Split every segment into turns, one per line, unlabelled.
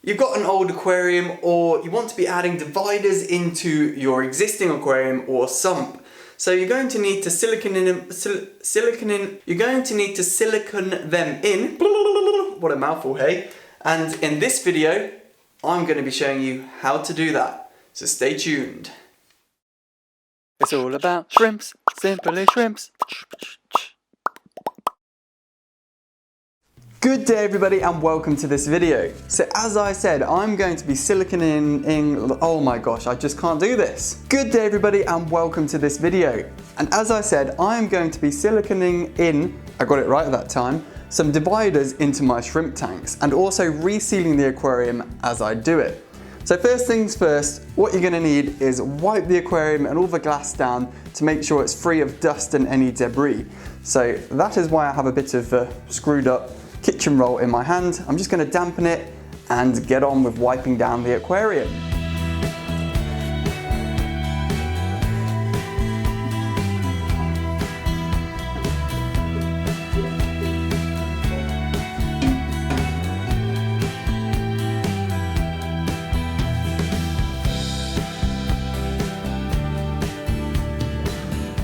you've got an old aquarium or you want to be adding dividers into your existing aquarium or sump. So you're going to need to silicone them in. What a mouthful, hey? And in this video, I'm going to be showing you how to do that. So stay tuned.
It's all about shrimps, simply shrimps.
Good day everybody and welcome to this video. So as I said, I'm going to be siliconing, oh my gosh, I just can't do this. Good day everybody and welcome to this video. And as I said, I'm going to be siliconing in, I got it right at that time, some dividers into my shrimp tanks and also resealing the aquarium as I do it. So first things first, what you're going to need is wipe the aquarium and all the glass down to make sure it's free of dust and any debris. So that is why I have a bit of screwed up kitchen roll in my hand. I'm just going to dampen it and get on with wiping down the aquarium.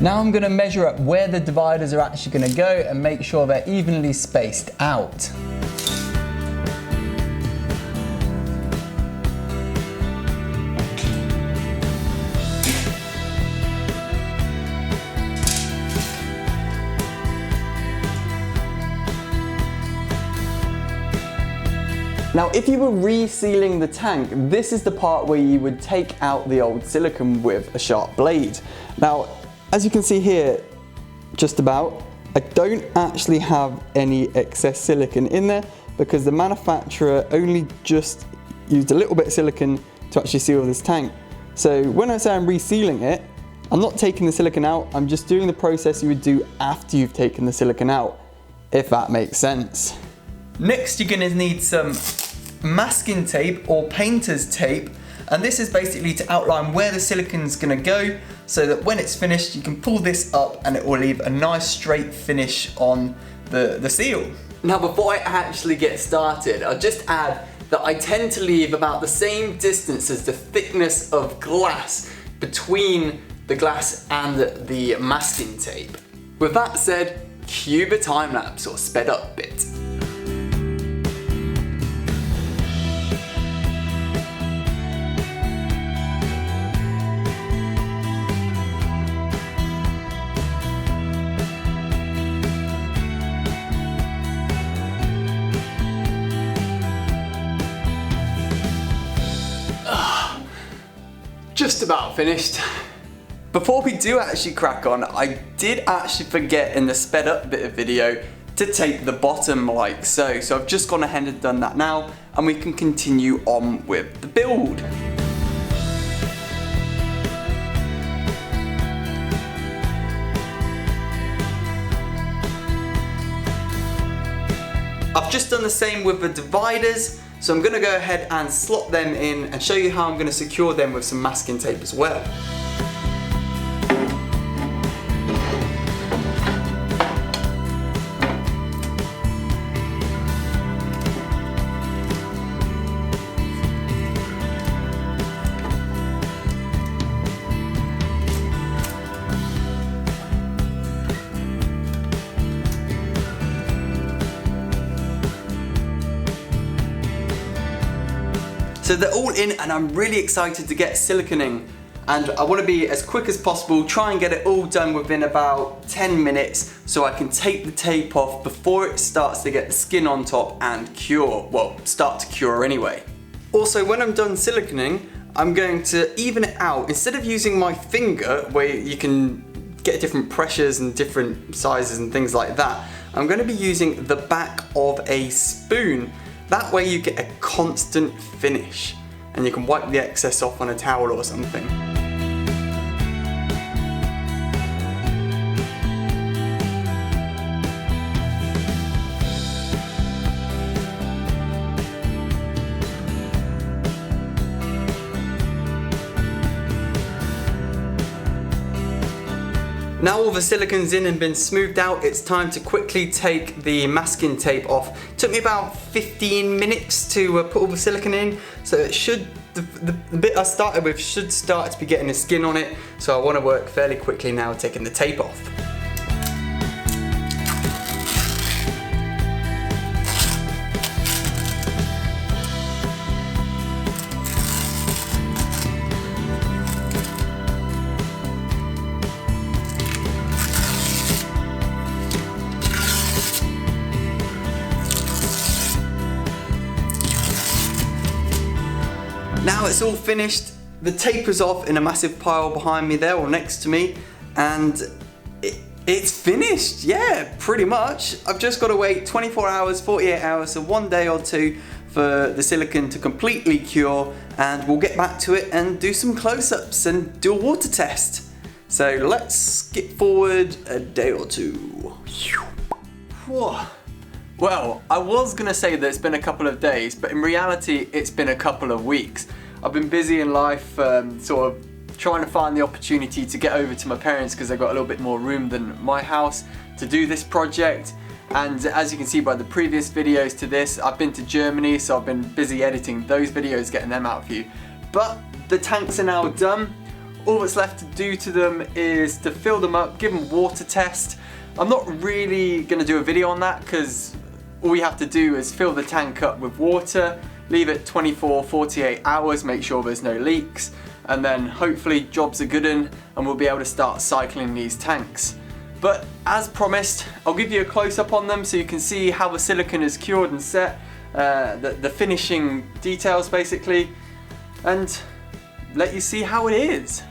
Now I'm going to measure up where the dividers are actually going to go and make sure they're evenly spaced out. Now if you were resealing the tank, this is the part where you would take out the old silicone with a sharp blade. Now as you can see here, just about, I don't actually have any excess silicone in there because the manufacturer only just used a little bit of silicone to actually seal this tank. So when I say I'm resealing it, I'm not taking the silicone out, I'm just doing the process you would do after you've taken the silicone out, if that makes sense. Next you're going to need some masking tape or painter's tape, and this is basically to outline where the silicone's going to go so that when it's finished you can pull this up and it will leave a nice straight finish on the seal. Now before I actually get started, I'll just add that I tend to leave about the same distance as the thickness of glass between the glass and the masking tape. With that said, cue the time lapse or sped up bit. Just about finished. Before we do actually crack on, I did actually forget in the sped up bit of video to tape the bottom like so. So I've just gone ahead and done that now and we can continue on with the build. I've just done the same with the dividers. So I'm going to go ahead and slot them in and show you how I'm going to secure them with some masking tape as well. So they're all in and I'm really excited to get siliconing, and I want to be as quick as possible, try and get it all done within about 10 minutes so I can take the tape off before it starts to get the skin on top and cure, well, start to cure anyway. Also when I'm done siliconing, I'm going to even it out. Instead of using my finger where you can get different pressures and different sizes and things like that, I'm going to be using the back of a spoon. That way you get a constant finish and you can wipe the excess off on a towel or something. Now all the silicone's in and been smoothed out, it's time to quickly take the masking tape off. It took me about 15 minutes to put all the silicone in, so it should, the bit I started with should start to be getting the skin on it, so I want to work fairly quickly now taking the tape off. Now it's all finished, the tape is off in a massive pile behind me there, or next to me, and it's finished, yeah, pretty much. I've just got to wait 24 hours, 48 hours, so 1 day or two for the silicone to completely cure, and we'll get back to it and do some close-ups and do a water test. So let's skip forward a day or two. Whew. Well, I was going to say that it's been a couple of days, but in reality it's been a couple of weeks. I've been busy in life, sort of trying to find the opportunity to get over to my parents because they've got a little bit more room than my house to do this project. And as you can see by the previous videos to this, I've been to Germany, so I've been busy editing those videos, getting them out for you. But the tanks are now done. All that's left to do to them is to fill them up, give them a water test. I'm not really going to do a video on that because all we have to do is fill the tank up with water, leave it 24-48 hours, make sure there's no leaks, and then hopefully jobs are good and we'll be able to start cycling these tanks. But as promised, I'll give you a close-up on them so you can see how the silicone is cured and set, the finishing details basically, and let you see how it is.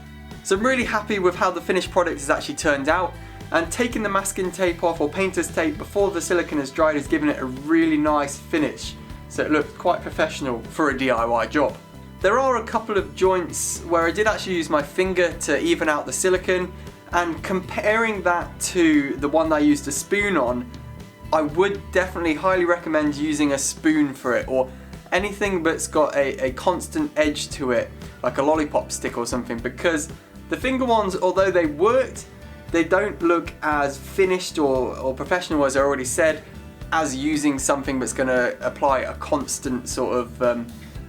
So I'm really happy with how the finished product has actually turned out. And taking the masking tape off, or painter's tape, before the silicone has dried has given it a really nice finish. So it looked quite professional for a DIY job. There are a couple of joints where I did actually use my finger to even out the silicone, and comparing that to the one that I used a spoon on, I would definitely highly recommend using a spoon for it, or anything that's got a constant edge to it, like a lollipop stick or something, because the finger ones, although they worked, they don't look as finished or professional, as I already said, as using something that's going to apply a constant sort of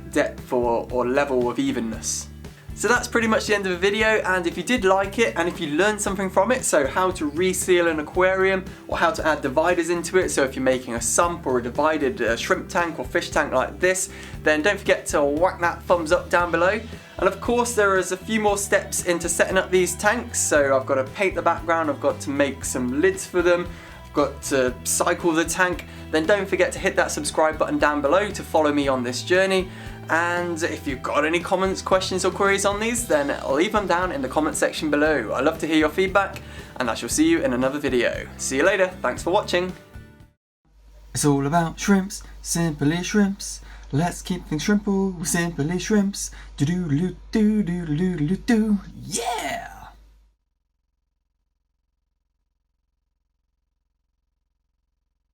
depth or level of evenness. So that's pretty much the end of the video, and if you did like it and if you learned something from it, so how to reseal an aquarium or how to add dividers into it, so if you're making a sump or a divided shrimp tank or fish tank like this, then don't forget to whack that thumbs up down below. And of course there is a few more steps into setting up these tanks, so I've got to paint the background, I've got to make some lids for them, I've got to cycle the tank. Then don't forget to hit that subscribe button down below to follow me on this journey. And if you've got any comments, questions or queries on these, then leave them down in the comment section below. I love to hear your feedback, and I shall see you in another video. See you later, thanks for watching. It's all about shrimps, simply shrimps. Let's keep things shrimple, simply shrimps. Do do do do do do do do.